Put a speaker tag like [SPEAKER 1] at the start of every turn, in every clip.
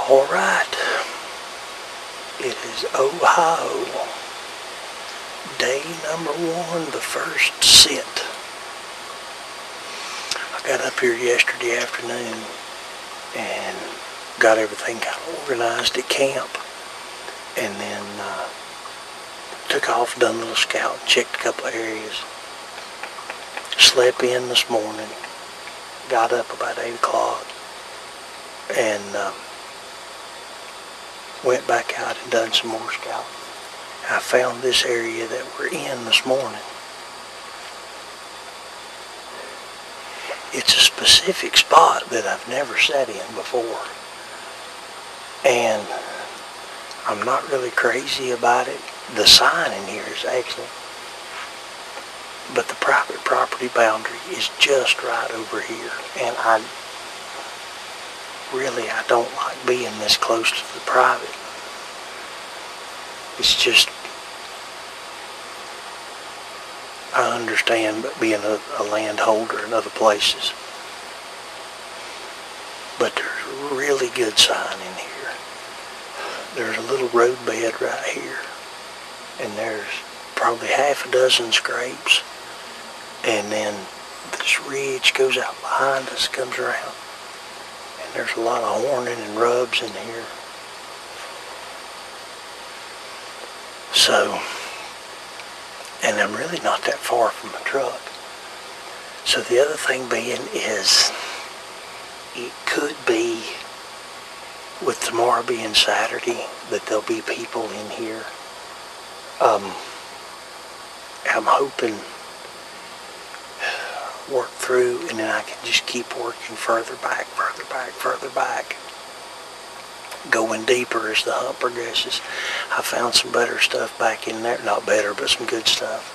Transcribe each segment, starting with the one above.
[SPEAKER 1] Alright, it is Ohio, day number 1, the first sit. I got up here yesterday afternoon and got everything kind of organized at camp, and then took off, done a little scout, checked a couple of areas, slept in this morning, got up about 8 o'clock, and went back out and done some more scouting. I found this area that we're in this morning. It's a specific spot that I've never sat in before, and I'm not really crazy about it. The sign in here is excellent, but the private property boundary is just right over here, and I don't like being this close to the private. It's just, I understand being a landholder in other places, but there's a really good sign in here. There's a little road bed right here, and there's probably half a dozen scrapes, and then this ridge goes out behind us, comes around, and there's a lot of horning and rubs in here. So, and I'm really not that far from the truck. So the other thing being is, it could be, with tomorrow being Saturday, that there'll be people in here. I'm hoping work through, and then I can just keep working further back, going deeper as the hunt progresses. I found some better stuff back in there, not better, but some good stuff.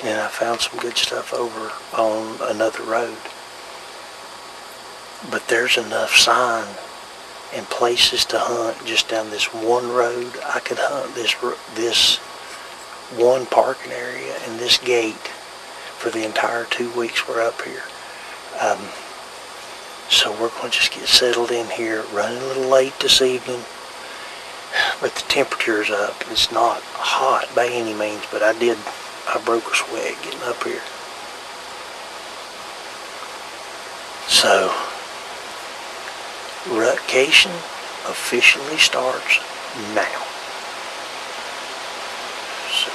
[SPEAKER 1] And I found some good stuff over on another road. But there's enough sign and places to hunt just down this one road. I could hunt this one parking area and this gate for the entire 2 weeks we're up here. So we're going to just get settled in here, running a little late this evening, but the temperature's up. It's not hot by any means, but I broke a sweat getting up here. So, Rutcation officially starts now. So,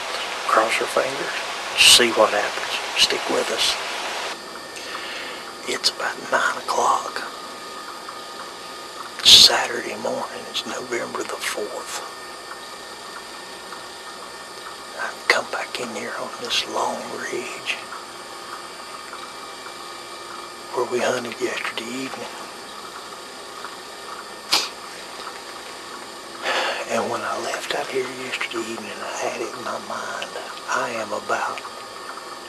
[SPEAKER 1] cross our fingers, see what happens. Stick with us. It's about 9 o'clock. It's Saturday morning. It's November the 4th. I've come back in here on this long ridge where we hunted yesterday evening. And when I left out here yesterday evening, I had it in my mind, I am about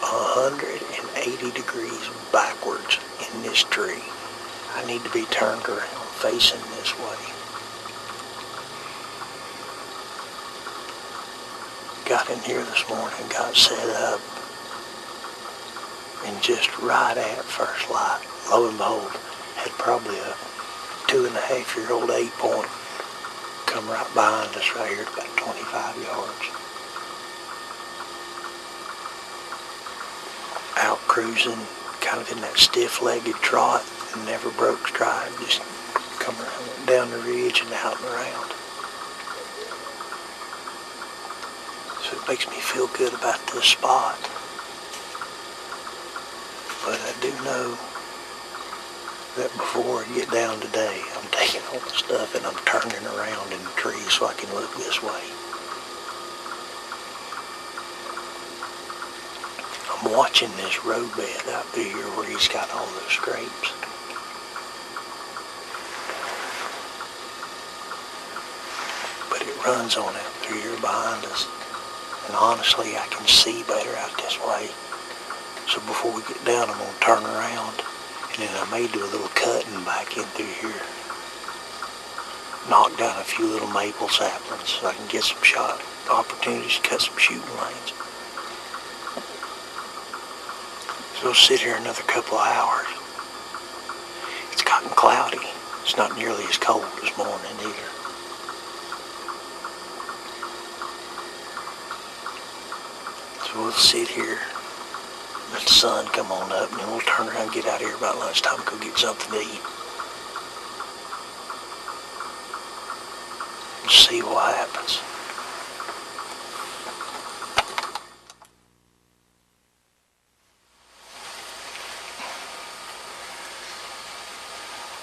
[SPEAKER 1] 180 degrees backwards in this tree. I need to be turned around facing this way. Got in here this morning, got set up, and just right at first light, lo and behold, had probably a 2.5-year-old 8-point come right behind us right here at about 25 yards. Out cruising, kind of in that stiff-legged trot, and never broke stride, just come around down the ridge and out and around. So it makes me feel good about this spot. But I do know that before I get down today, I'm taking all the stuff and I'm turning around in the trees so I can look this way. I'm watching this road bed out through here where he's got all those scrapes. But it runs on out through here behind us. And honestly, I can see better out this way. So before we get down, I'm going to turn around. And then I may do a little cutting back in through here. Knock down a few little maple saplings so I can get some shot opportunities to cut some shooting lanes. So we'll sit here another couple of hours. It's gotten cloudy. It's not nearly as cold this morning either. So we'll sit here, let the sun come on up, and then we'll turn around and get out here about lunchtime and go get something to eat. And see what happens.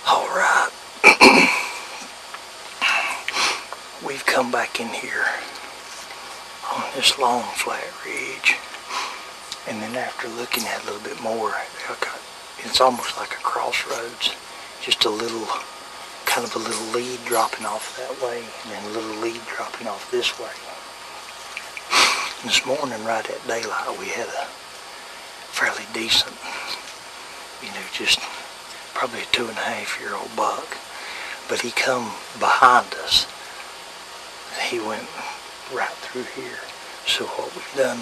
[SPEAKER 1] Alright. We've come back in here on this long flat ridge, and then after looking at it a little bit more, it's almost like a crossroads, just a little, kind of a little lead dropping off that way, and then a little lead dropping off this way. And this morning, right at daylight, we had a fairly decent, just probably a 2.5-year-old buck, but he come behind us. He went right through here. So what we've done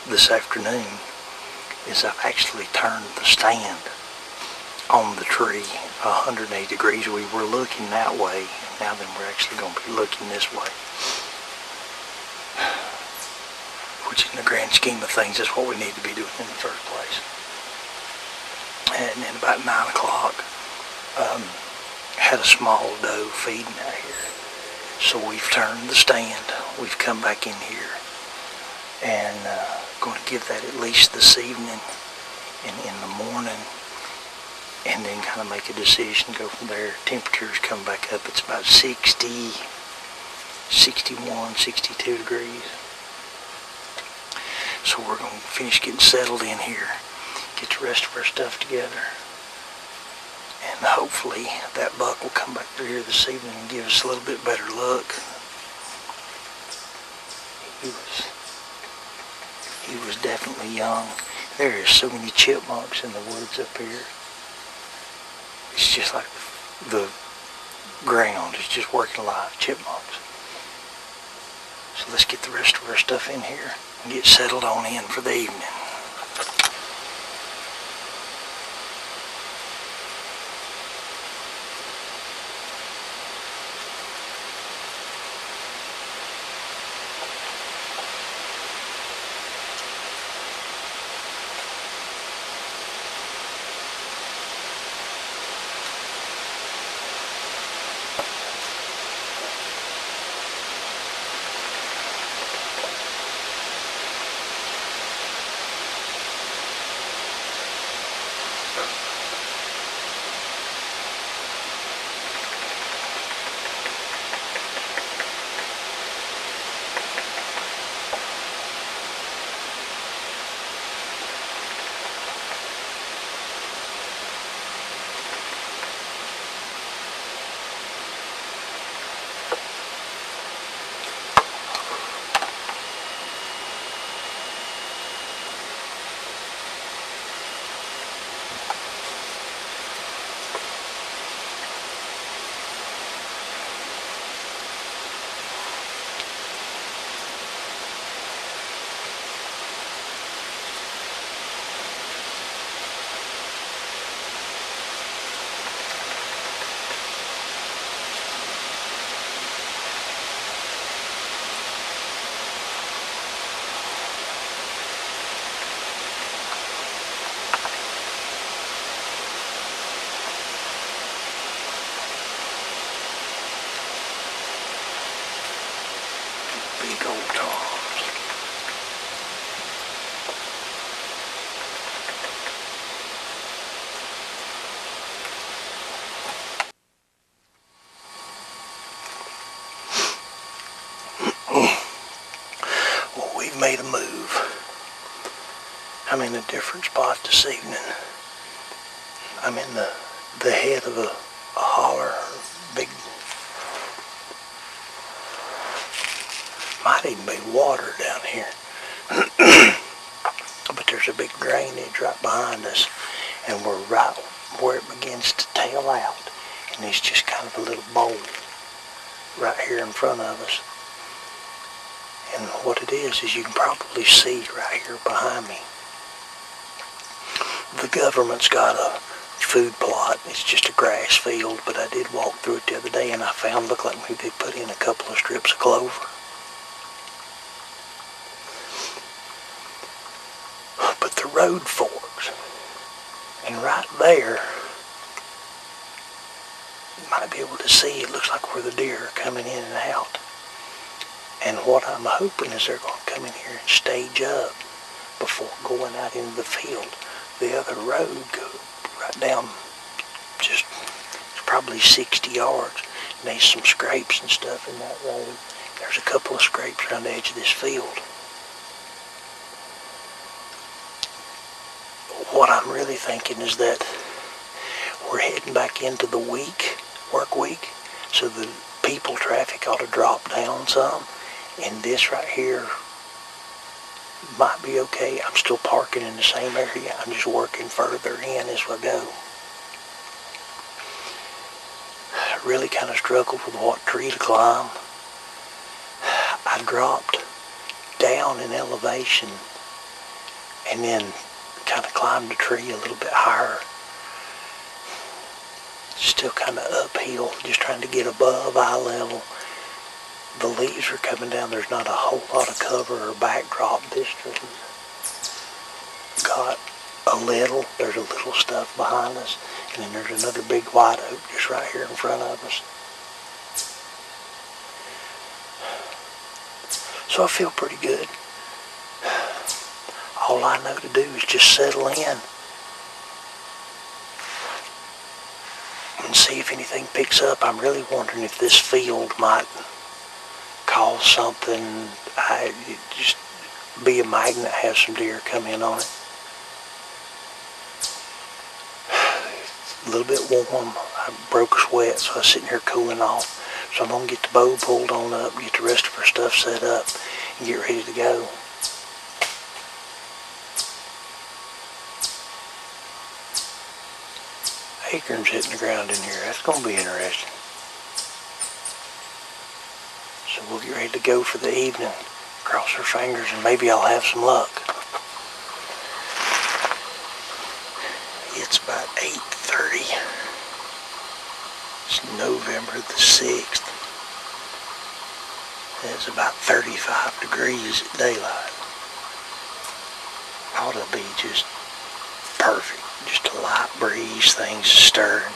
[SPEAKER 1] this afternoon is I've actually turned the stand on the tree 180 degrees. We were looking that way, and now then we're actually going to be looking this way. Which in the grand scheme of things is what we need to be doing in the first place. And then about 9 o'clock, had a small doe feeding out here. So we've turned the stand, we've come back in here, and going to give that at least this evening and in the morning, and then kind of make a decision, go from there. Temperatures come back up, it's about 60, 61, 62 degrees. So we're going to finish getting settled in here, get the rest of our stuff together, and hopefully that buck will come back through here this evening and give us a little bit better look. He was definitely young. There are so many chipmunks in the woods up here. It's just like the ground is just working alive, chipmunks. So let's get the rest of our stuff in here and get settled on in for the evening. Big old toms. Well, we've made a move. I'm in a different spot this evening. I'm in the head of a holler, big, might even be water down here. But there's a big drainage right behind us, and we're right where it begins to tail out, and it's just kind of a little bowl right here in front of us. And what it is you can probably see right here behind me. The government's got a food plot. It's just a grass field, but I did walk through it the other day and I found, looked like maybe they put in a couple of strips of clover. But the road forks, and right there, you might be able to see, it looks like where the deer are coming in and out. And what I'm hoping is they're going to come in here and stage up before going out into the field. The other road goes right down, just it's probably 60 yards. And there's some scrapes and stuff in that road. There's a couple of scrapes around the edge of this field. What I'm really thinking is that we're heading back into the work week, so the people traffic ought to drop down some, and this right here might be okay. I'm still parking in the same area. I'm just working further in as I go. I really kind of struggled with what tree to climb. I dropped down in elevation and then kind of climbed the tree a little bit higher. Still kind of uphill, just trying to get above eye level. The leaves are coming down. There's not a whole lot of cover or backdrop. This tree got a little. There's a little stuff behind us. And then there's another big white oak just right here in front of us. So I feel pretty good. All I know to do is just settle in and see if anything picks up. I'm really wondering if this field might cause something. It just be a magnet, have some deer come in on it. It's a little bit warm. I broke a sweat, so I was sitting here cooling off. So I'm going to get the bow pulled on up, get the rest of our stuff set up, and get ready to go. Acorns hitting the ground in here. That's going to be interesting. So we'll get ready to go for the evening. Cross our fingers and maybe I'll have some luck. It's about 8:30. It's November the 6th. It's about 35 degrees at daylight. Ought to be just perfect. Just a light breeze, things stirring.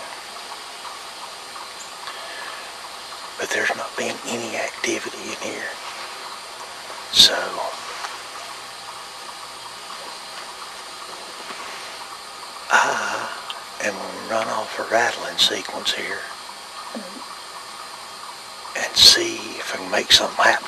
[SPEAKER 1] But there's not been any activity in here. So I am going to run off a rattling sequence here and see if I can make something happen.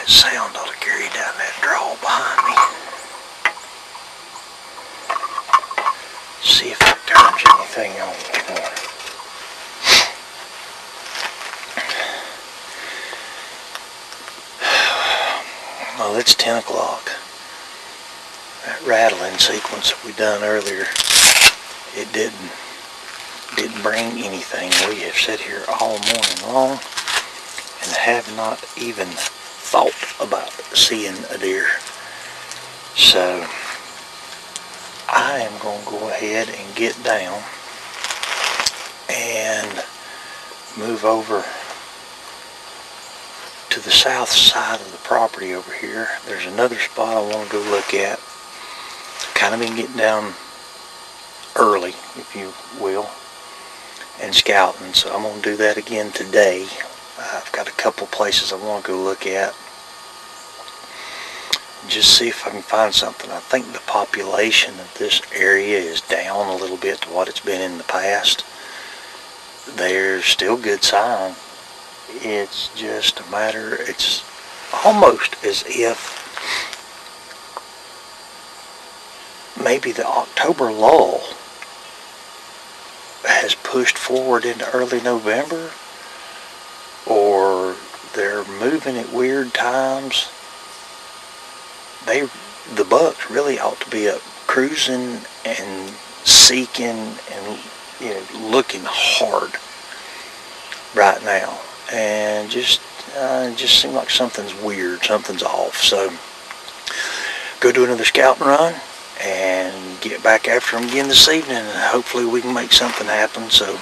[SPEAKER 1] That sound ought to carry down that draw behind me. See if it turns anything on for me. Well, it's 10 o'clock. That rattling sequence that we done earlier, it didn't bring anything. We have sat here all morning long and have not even thought about seeing a deer. So I am going to go ahead and get down and move over to the south side of the property over here. There's another spot I want to go look at. Kind of been getting down early, if you will, and scouting, so I'm going to do that again today. I've got a couple places I want to go look at. Just see if I can find something. I think the population of this area is down a little bit to what it's been in the past. There's still good sign. It's just a matter, it's almost as if maybe the October lull has pushed forward into early November, or they're moving at weird times. The bucks really ought to be up cruising and seeking and looking hard right now, and just seems like something's weird, something's off. So go do another scouting run and get back after them again this evening, and hopefully we can make something happen. So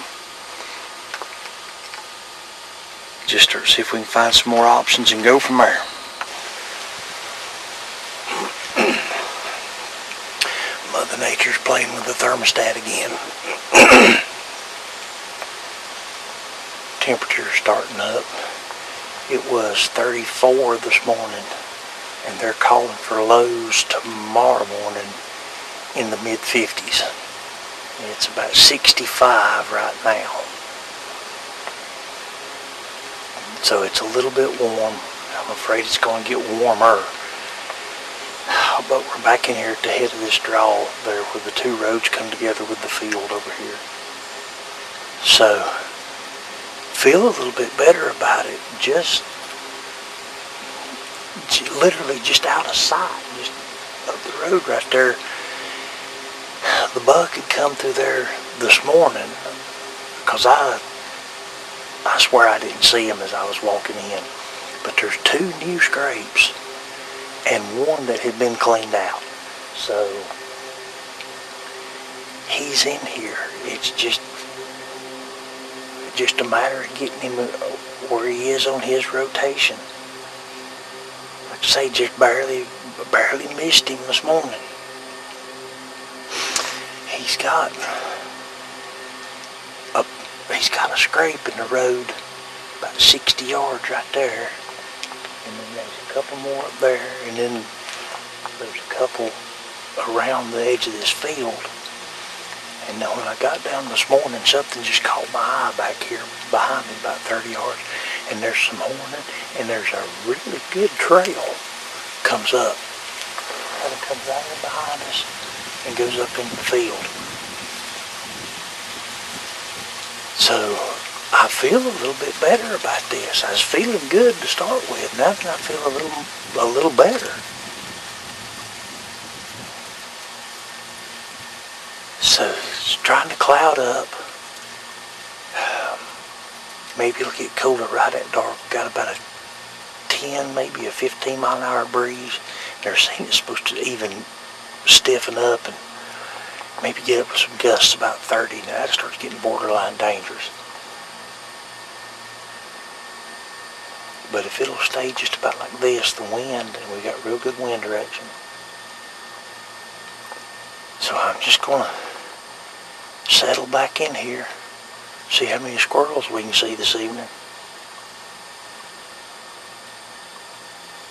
[SPEAKER 1] just to see if we can find some more options and go from there. Mother Nature's playing with the thermostat again. Temperature's starting up. It was 34 this morning, and they're calling for lows tomorrow morning in the mid-50s. It's about 65 right now. So it's a little bit warm. I'm afraid it's going to get warmer. But we're back in here at the head of this draw there where the two roads come together with the field over here. So feel a little bit better about it. Just literally just out of sight, just up the road right there. The buck had come through there this morning, because I swear I didn't see him as I was walking in. But there's two new scrapes and one that had been cleaned out. So he's in here. It's just a matter of getting him where he is on his rotation. Like I say, just barely missed him this morning. He's got a scrape in the road about 60 yards right there, and then there's a couple more up there, and then there's a couple around the edge of this field. And then when I got down this morning, something just caught my eye back here behind me about 30 yards, and there's some hornet, and there's a really good trail comes up. And it comes right in behind us and goes up in the field. So I feel a little bit better about this. I was feeling good to start with. Now I feel a little better. So it's trying to cloud up. Maybe it'll get colder right at dark. Got about a 10, maybe a 15 mile an hour breeze. They're saying it's supposed to even stiffen up and maybe get up with some gusts about 30. Now that starts getting borderline dangerous. But if it'll stay just about like this, the wind, and we got real good wind direction. So I'm just going to settle back in here, see how many squirrels we can see this evening.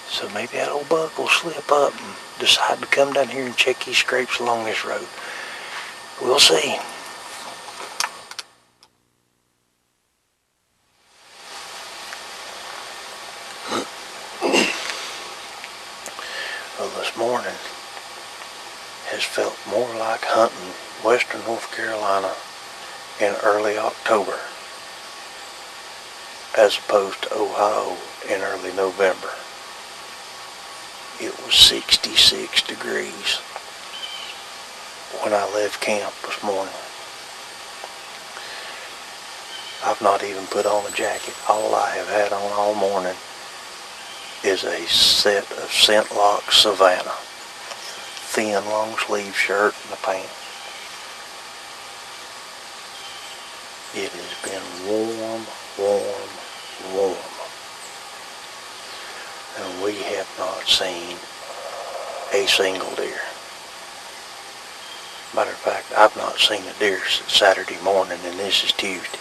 [SPEAKER 1] So maybe that old buck will slip up and decide to come down here and check these scrapes along this road. We'll see. this morning has felt more like hunting western North Carolina in early October as opposed to Ohio in early November. It was 66 degrees when I left camp this morning. I've not even put on a jacket. All I have had on all morning is a set of Scent Lock Savannah. Thin, long sleeve shirt and a pant. It has been warm, warm, warm. And we have not seen a single deer. Matter of fact, I've not seen a deer since Saturday morning, and this is Tuesday.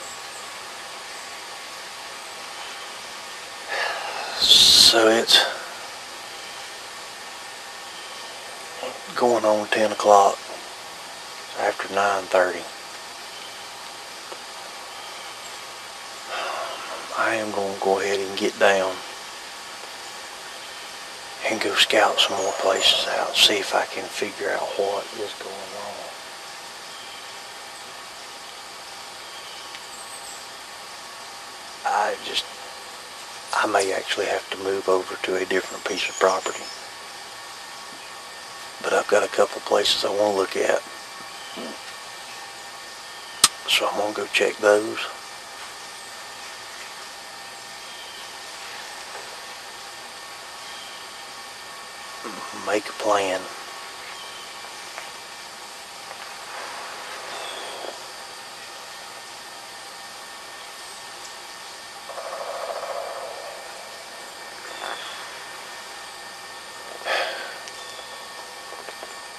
[SPEAKER 1] So it's going on 10 o'clock after 9:30. I am going to go ahead and get down and go scout some more places out, see if I can figure out what is going on. I may actually have to move over to a different piece of property. But I've got a couple places I want to look at. So I'm going to go check those. Make a plan.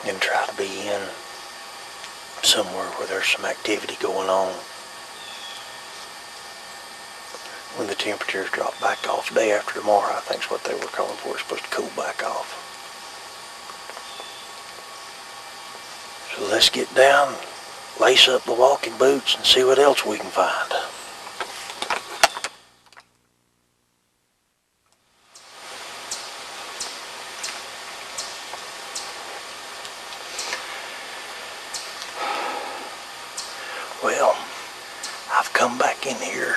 [SPEAKER 1] And try to be in somewhere where there's some activity going on. When the temperatures drop back off day after tomorrow, I think is what they were calling for. It's supposed to cool back off. So let's get down, lace up the walking boots, and see what else we can find. Well, I've come back in here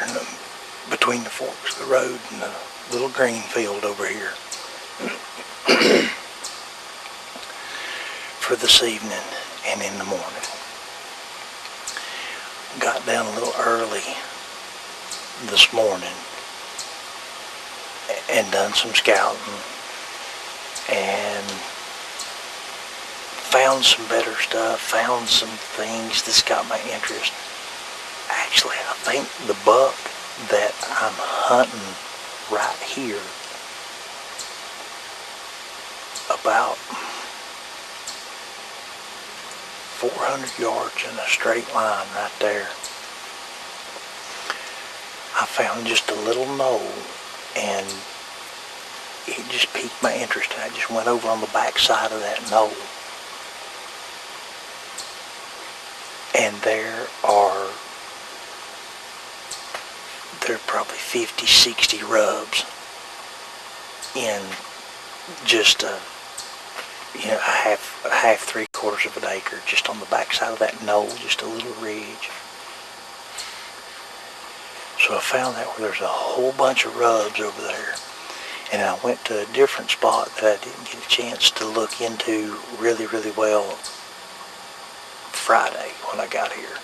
[SPEAKER 1] between the forks of the road and the little green field over here for this evening and in the morning. Got down a little early this morning and done some scouting and found some better stuff, found some things that's got my interest. Actually, I think the buck that I'm hunting right here, about 400 yards in a straight line right there, I found just a little knoll, and it just piqued my interest. I just went over on the back side of that knoll. And there are probably 50, 60 rubs in just a half, 3/4 of an acre, just on the back side of that knoll, just a little ridge. So I found that where there's a whole bunch of rubs over there. And I went to a different spot that I didn't get a chance to look into really, really well Friday when I got here,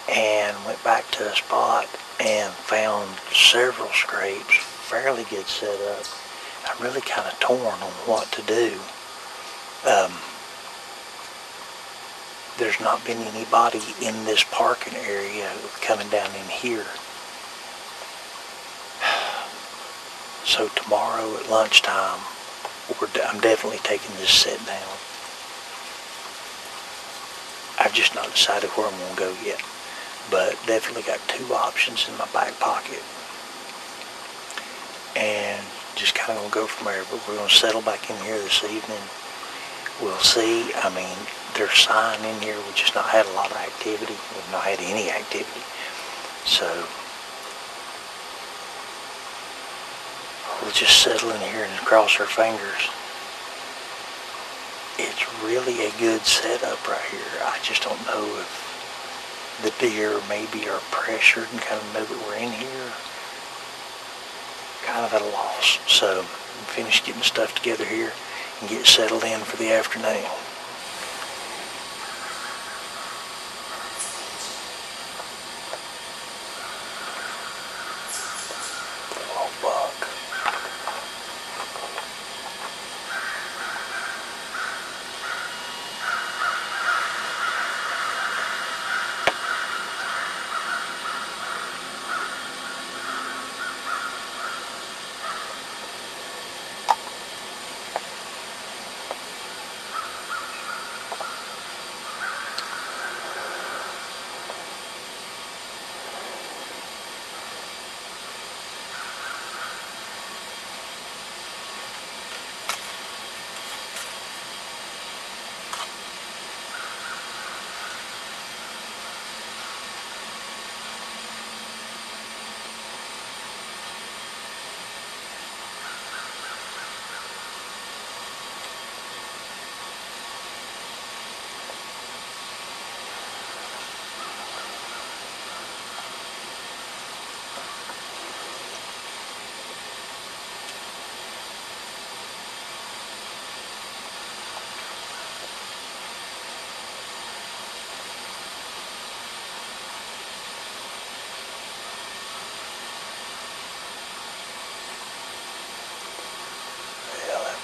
[SPEAKER 1] and went back to a spot and found several scrapes, fairly good setup. I'm really kind of torn on what to do. There's not been anybody in this parking area coming down in here. So tomorrow at lunchtime, I'm definitely taking this set down. I've just not decided where I'm going to go yet, but definitely got 2 options in my back pocket, and just kind of going to go from there. But we're going to settle back in here this evening. We'll see. I mean, there's sign in here. We've just not had a lot of activity. We've not had any activity. So we'll just settle in here and cross our fingers it's really a good setup right here. I just don't know if the deer maybe are pressured and kind of know that we're in here. Kind of at a loss. So finish getting stuff together here and get settled in for the afternoon. Oh, buck.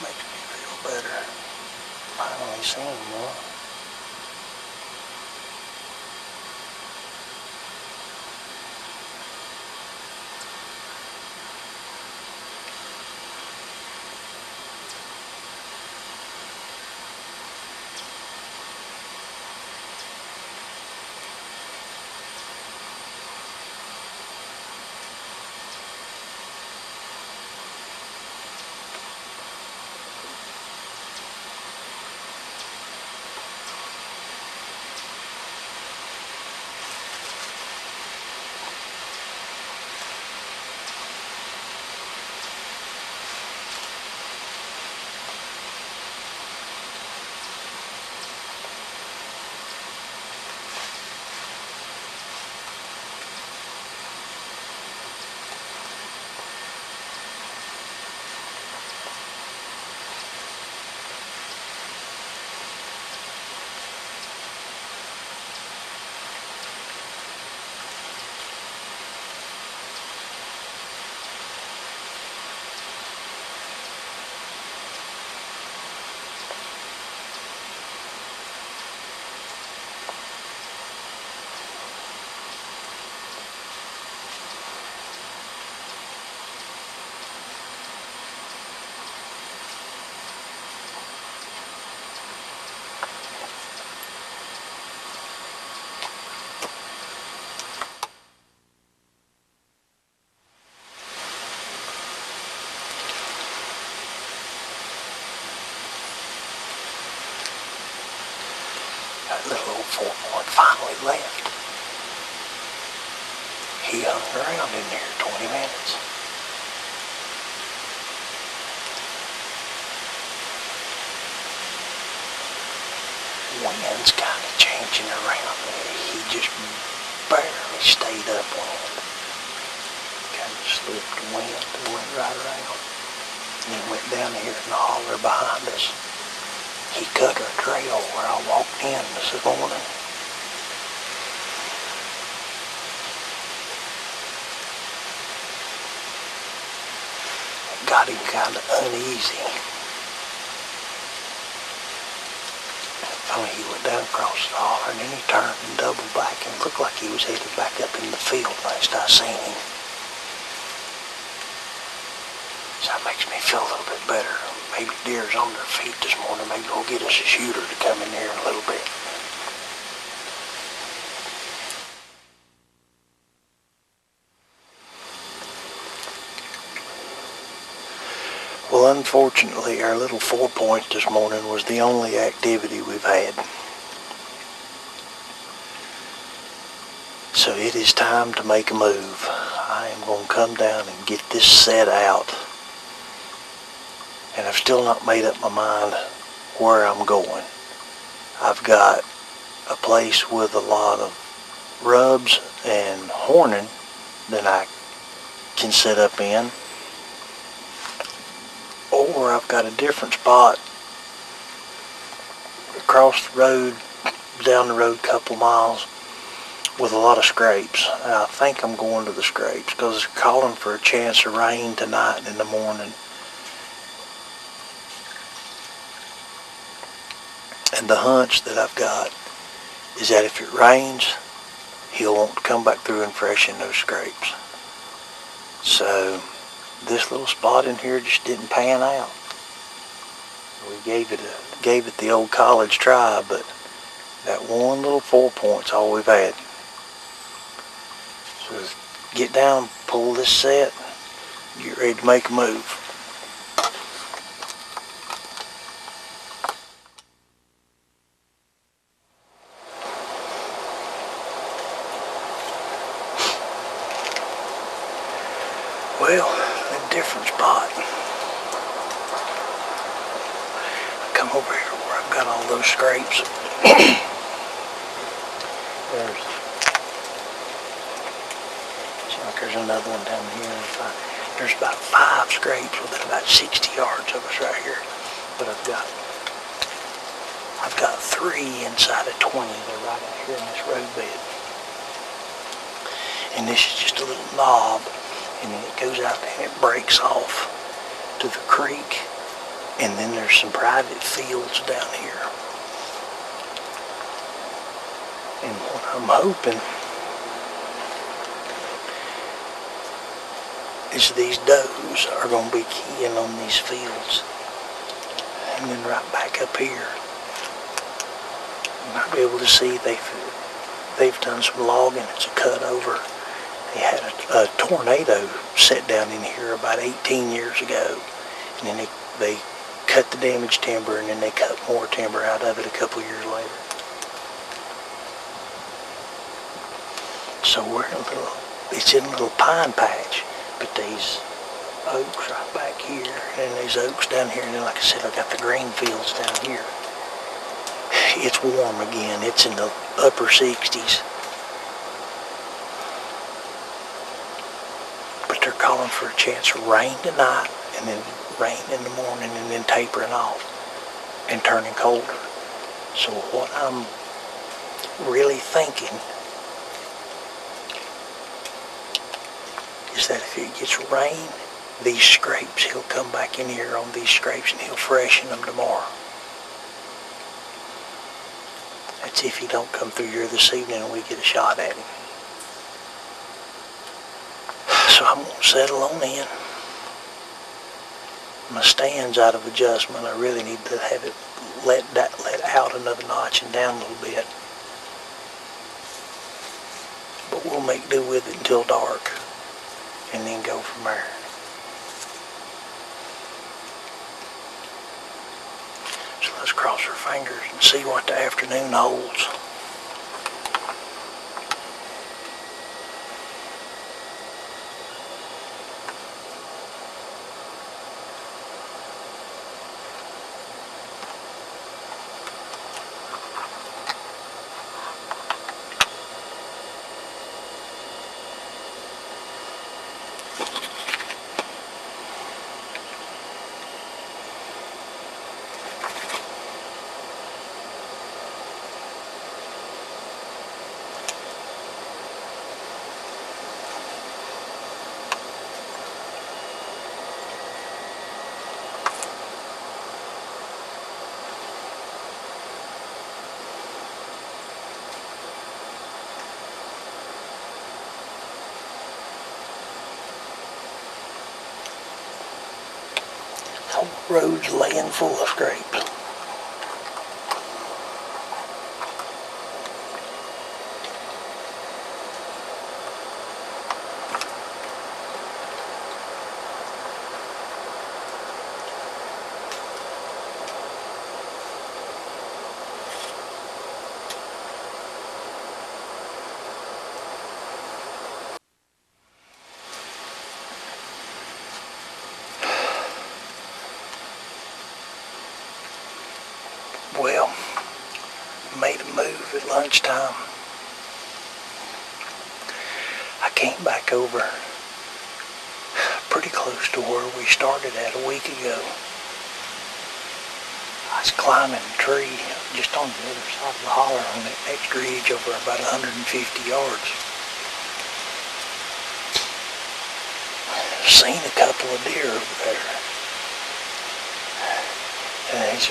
[SPEAKER 1] Makes me feel better. Finally seen one. That little old 4-point finally left. He hung around in there 20 minutes. Wind's kind of changing around there. He just barely stayed upwind. Kind of slipped wind and went right around. And then went down here in the holler behind us. He cut our trail where I walked in this morning. It got him kind of uneasy. Finally, he went down across the holler and then he turned and doubled back and looked like he was headed back up in the field last I seen him. So that makes me feel a little bit better. Maybe deer's on their feet this morning. Maybe we'll get us a shooter to come in here in a little bit. Well, unfortunately, our little 4-point this morning was the only activity we've had. So it is time to make a move. I am going to come down and get this set out. And I've still not made up my mind where I'm going. I've got a place with a lot of rubs and horning that I can set up in, or I've got a different spot across the road, down the road a couple miles, with a lot of scrapes. And I think I'm going to the scrapes because it's calling for a chance of rain tonight and in the morning. And the hunch that I've got is that if it rains, he'll want to come back through and freshen those scrapes. So this little spot in here just didn't pan out. We gave it the old college try, but that one little 4-point's all we've had. So let's get down, pull this set, get ready to make a move. Well, a different spot. I come over here where I've got all those scrapes. There's another one down here. There's about 5 scrapes within about 60 yards of us right here. But I've got 3 inside of 20. They're right out here in this roadbed. And this is just a little knob, and then it goes out and it breaks off to the creek. And then there's some private fields down here. And what I'm hoping is these does are going to be keying on these fields. And then right back up here, you might be able to see they've done some logging. It's a cut over. They had a tornado set down in here about 18 years ago. And then they cut the damaged timber, and then they cut more timber out of it a couple years later. So it's in a little pine patch. But these oaks right back here, and these oaks down here, and then like I said, I've got the green fields down here. It's warm again. It's in the upper 60s. But they're calling for a chance of rain tonight, and then rain in the morning, and then tapering off and turning colder. So what I'm really thinking is that if it gets rain, these scrapes, he'll come back in here on these scrapes and he'll freshen them tomorrow. That's if he don't come through here this evening and we get a shot at him. So I'm going to settle on in. My stand's out of adjustment. I really need to have it let out another notch and down a little bit. But we'll make do with it until dark, and then go from there. So let's cross our fingers and see what the afternoon holds. Whole road's laying full of scrapes. made a move at lunchtime. I came back over pretty close to where we started at a week ago. I was climbing a tree just on the other side of the holler on that next ridge over about 150 yards. Seen a couple of deer over there. And there's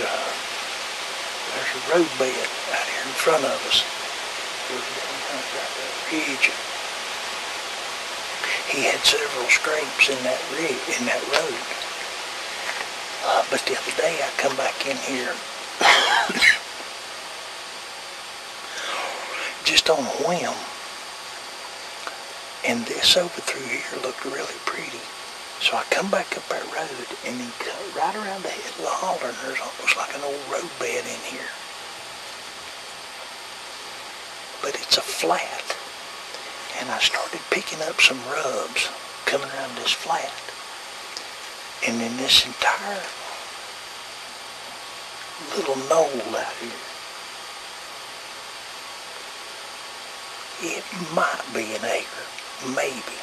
[SPEAKER 1] a road bed out here in front of us. Ridge. He had several scrapes in that road. But the other day I come back in here just on a whim, and this over through here looked really pretty. So I come back up that road, and then right around the head of the holler, and there's almost like an old road bed in here. But it's a flat. And I started picking up some rubs coming around this flat. And then this entire little knoll out here, it might be an acre, maybe.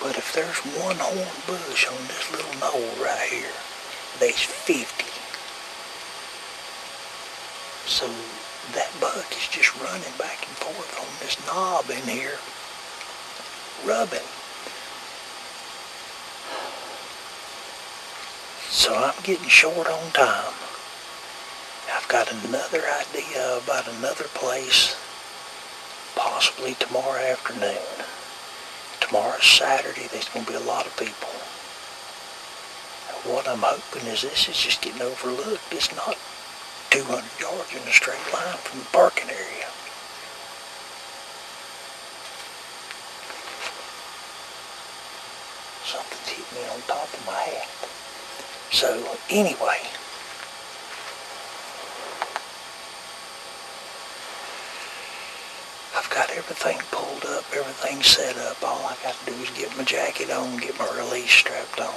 [SPEAKER 1] But if there's one horn bush on this little knoll right here, there's 50. So that buck is just running back and forth on this knob in here, rubbing. So I'm getting short on time. I've got another idea about another place, possibly tomorrow afternoon. Tomorrow's Saturday, there's going to be a lot of people. And what I'm hoping is this is just getting overlooked. It's not 200 yards in a straight line from the parking area. Something's hit me on top of my hat. So anyway, I've got everything pulled up, everything set up. All I got to do is get my jacket on, get my release strapped on.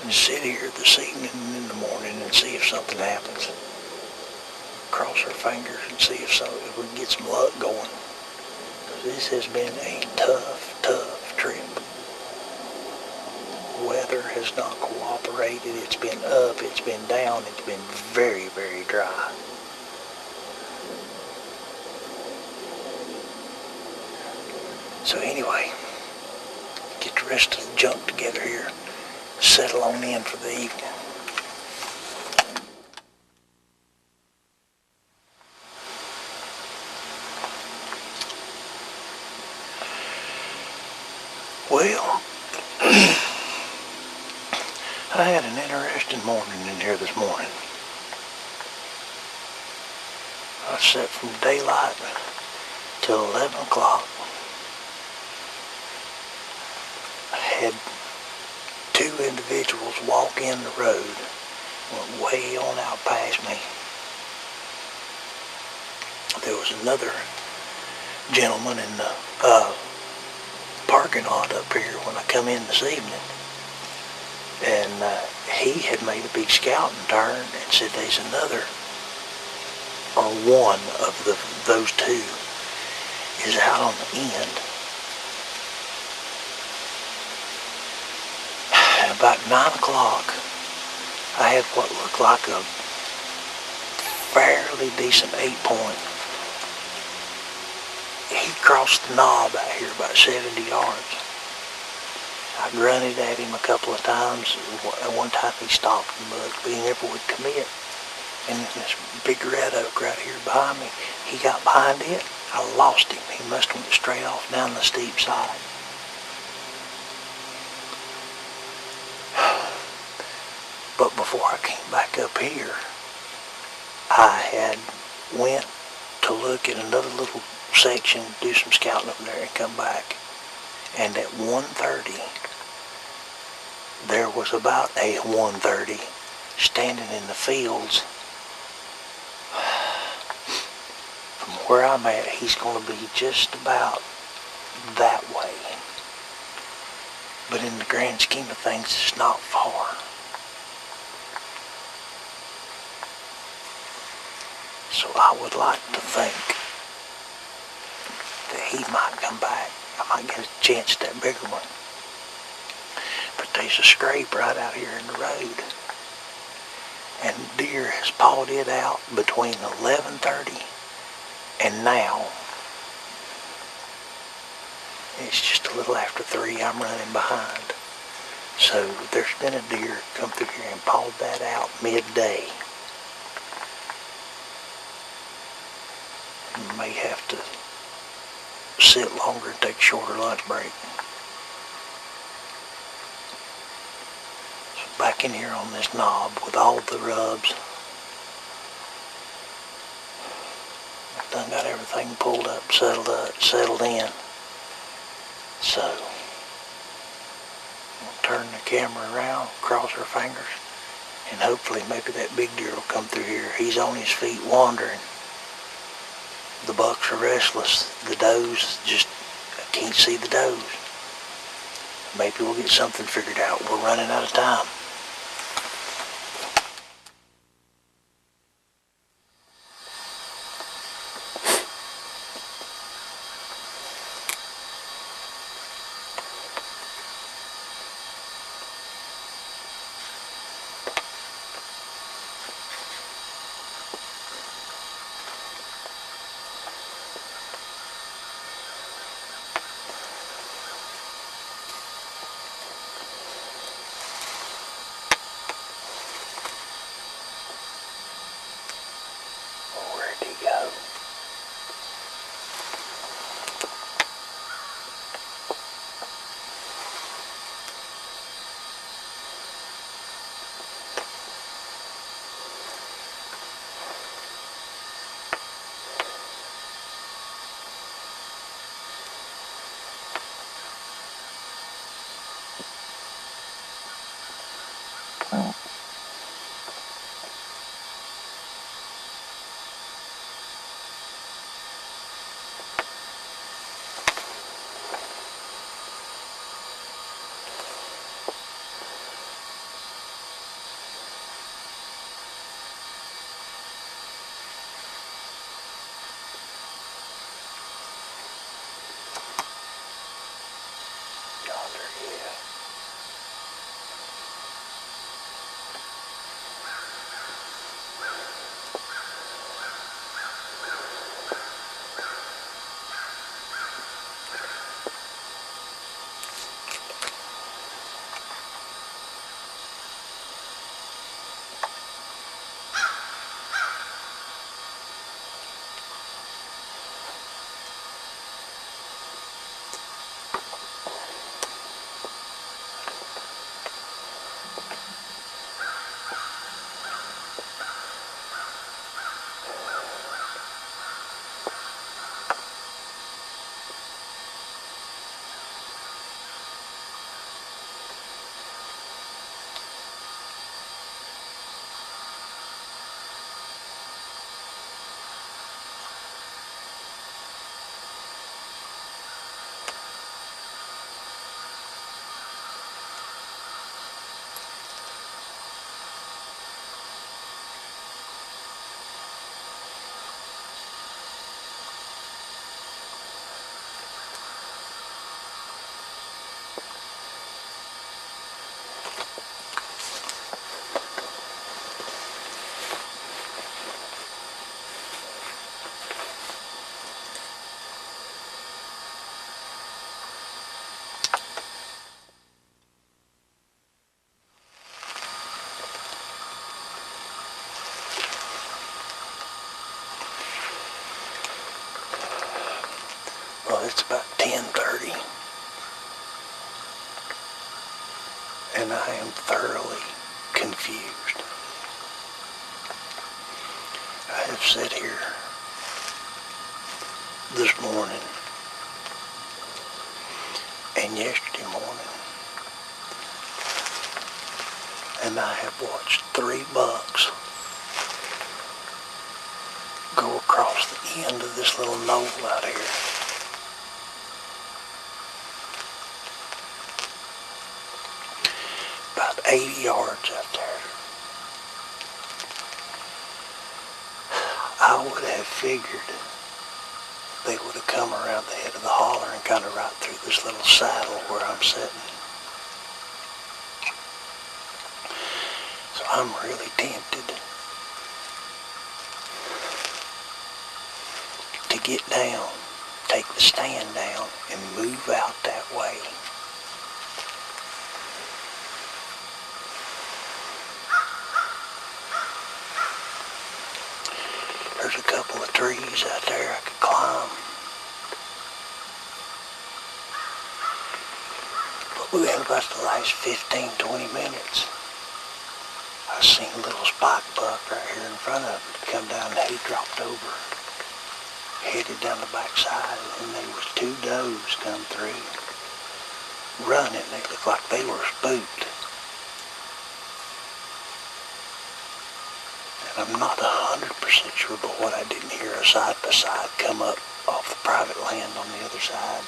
[SPEAKER 1] And sit here this evening and in the morning and see if something happens. Cross our fingers and see if we can get some luck going. Because this has been a tough trip. Weather has not cooperated. It's been up, it's been down, it's been very, very dry. So anyway, get the rest of the junk together here. Settle on in for the evening. Well, I had an interesting morning in here this morning. I sat from daylight till 11 o'clock. I had two individuals walk in the road, went way on out past me. There was another gentleman in the parking lot up here when I come in this evening, and he had made a big scouting turn and said there's another, or one of those two is out on the end. About 9 o'clock, I had what looked like a fairly decent 8-point. He crossed the knob out here about 70 yards. I grunted at him a couple of times. At one time he stopped and looked, but he never would commit. And this big red oak right here behind me, he got behind it. I lost him. He must have went straight off down the steep side. But before I came back up here, I had went to look at another little section, do some scouting up there and come back. And at 1:30, there was about a 1:30 standing in the fields. From where I'm at, he's going to be just about that way. But in the grand scheme of things, it's not far. So I would like to think that he might come back. I might get a chance at that bigger one. But there's a scrape right out here in the road. And deer has pawed it out between 11:30 and now. It's just a little after 3. I'm running behind. So there's been a deer come through here and pawed that out midday. You may have to sit longer and take a shorter lunch break. So back in here on this knob with all the rubs. I've done got everything pulled up, settled in. So we'll turn the camera around, cross our fingers, and hopefully maybe that big deer will come through here. He's on his feet wandering. The bucks are restless. The does just, I can't see the does. Maybe we'll get something figured out. We're running out of time. Where'd he go? Yonder, yeah. Well, it's about 10:30, and I am thoroughly confused. I have sat here this morning and yesterday morning, and I have watched 3 bucks go across the end of this little knoll out here. About 80 yards out there. I I would have figured they would have come around the head of the holler and kind of right through this little saddle where I'm sitting. So I'm really tempted to get down, take the stand down, and move out that way. There's a couple of trees out there I could climb. But within about the last 15-20 minutes, I seen a little spike buck right here in front of him come down, and he dropped over, headed down the backside, and there was 2 does come through, running. They looked like they were spooked. And I'm not 100% sure, but what I didn't hear a side-by-side come up off the private land on the other side.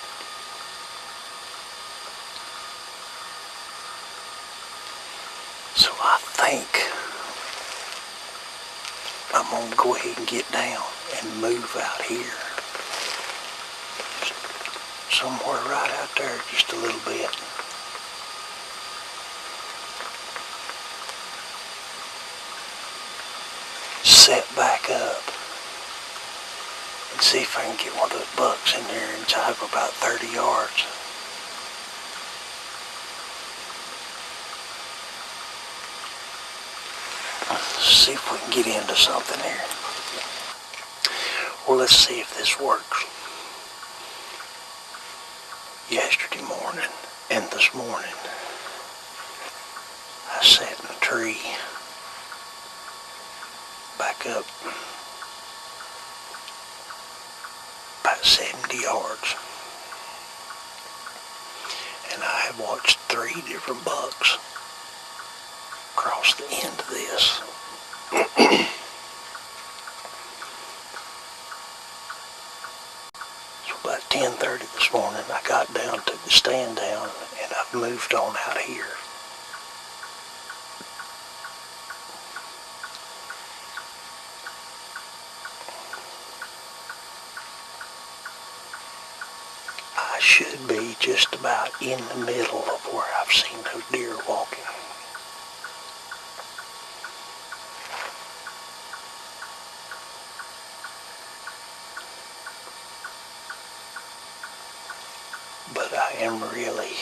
[SPEAKER 1] So I think I'm going to go ahead and get down and move out here. Just somewhere right out there, just a little bit. Set back up and see if I can get one of those bucks in there inside of about 30 yards. See if we can get into something here. Well, let's see if this works. Yesterday morning and this morning, I sat in a tree back up about 70 yards, and I have watched 3 different bucks cross the end of this. So about 10:30 this morning, I got down, took the stand down, and I've moved on out here. I should be just about in the middle of where I've seen those deer walking. But I am really,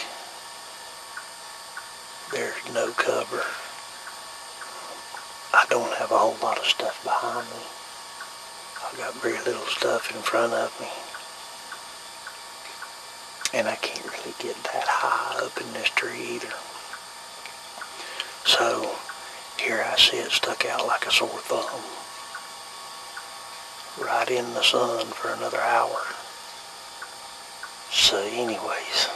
[SPEAKER 1] there's no cover. I don't have a whole lot of stuff behind me. I've got very little stuff in front of me. And I can't really get that high up in this tree either. So here I sit stuck out like a sore thumb, right in the sun for another hour. So anyways,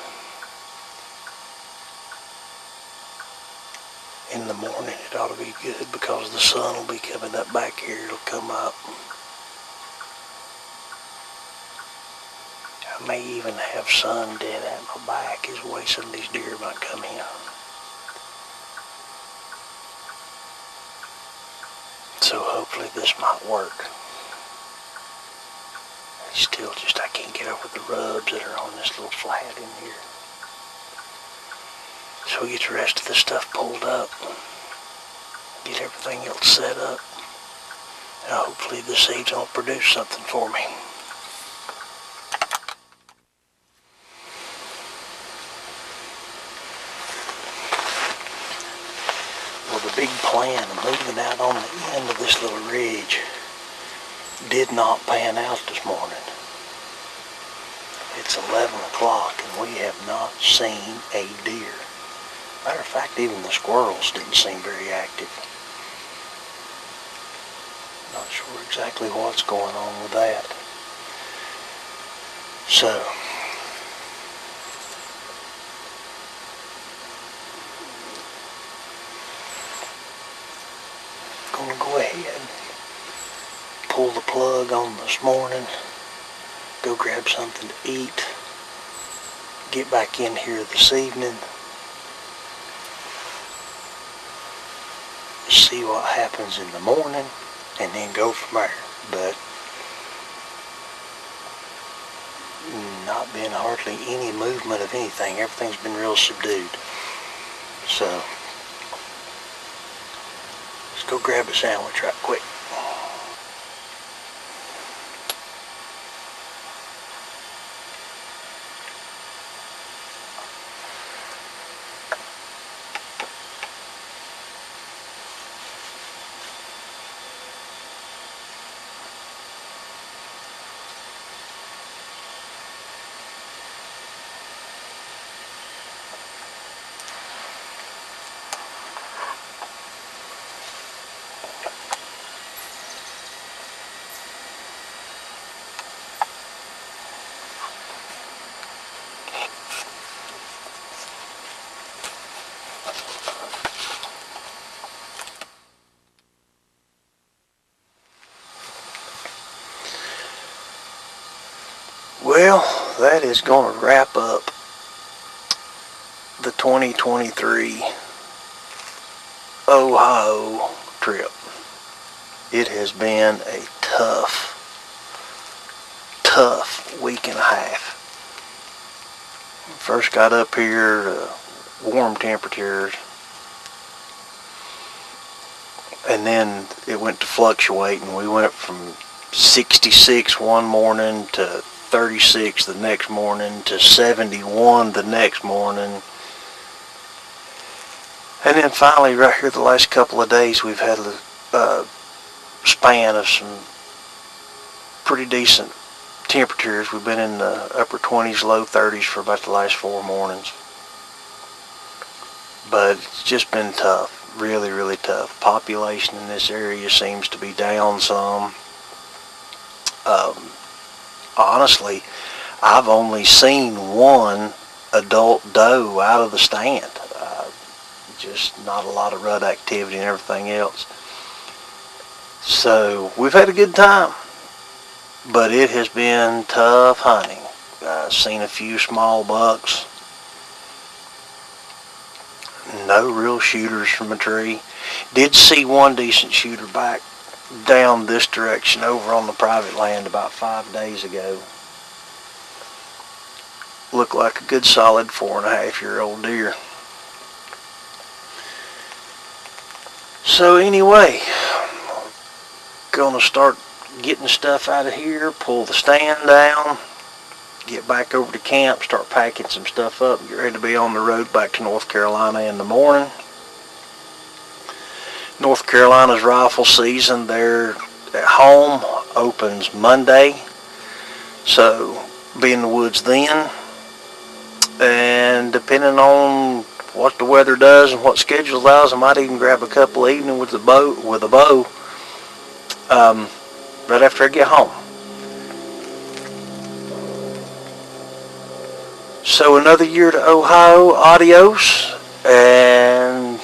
[SPEAKER 1] in the morning it ought to be good because the sun will be coming up back here. It'll come up. I may even have sun dead at my back is the way some of these deer might come in. So hopefully this might work. Still just, I can't get over the rubs that are on this little flat in here. So we get the rest of the stuff pulled up, get everything else set up, and hopefully the seeds will produce something for me. Well, the big plan of moving out on the end of this little ridge did not pan out this morning. It's 11 o'clock and we have not seen a deer. Matter of fact, even the squirrels didn't seem very active. Not sure exactly what's going on with that. So, I'm going to go ahead, pull the plug on this morning, go grab something to eat, get back in here this evening, see what happens in the morning, and then go from there. But not been hardly any movement of anything. Everything's been real subdued. So, let's go grab a sandwich right quick. Well, that is going to wrap up the 2023 Ohio trip. It has been a tough week and a half. First got up here to warm temperatures, and then it went to fluctuating. We went from 66 one morning to 36 the next morning to 71 the next morning. And then finally, right here the last couple of days, we've had a span of some pretty decent temperatures. We've been in the upper 20s, low 30s for about the last 4 mornings. But it's just been tough, really, really tough. Population in this area seems to be down some. Honestly, I've only seen one adult doe out of the stand. Just not a lot of rut activity and everything else. So we've had a good time, but it has been tough hunting. Seen a few small bucks. No real shooters from a tree. Did see one decent shooter back down this direction over on the private land about 5 days ago. Looked like a good solid 4.5-year-old deer. So anyway, gonna start getting stuff out of here, pull the stand down, get back over to camp, start packing some stuff up, get ready to be on the road back to North Carolina in the morning. North Carolina's rifle season there at home opens Monday, so be in the woods then. And depending on what the weather does and what schedule allows, I might even grab a couple evening with a bow right after I get home. So another year to Ohio, adios, and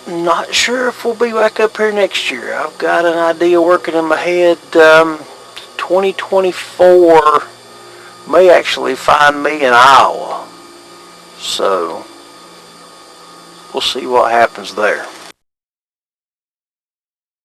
[SPEAKER 1] not sure if we'll be back up here next year. I've got an idea working in my head. 2024 may actually find me in Iowa. So we'll see what happens there.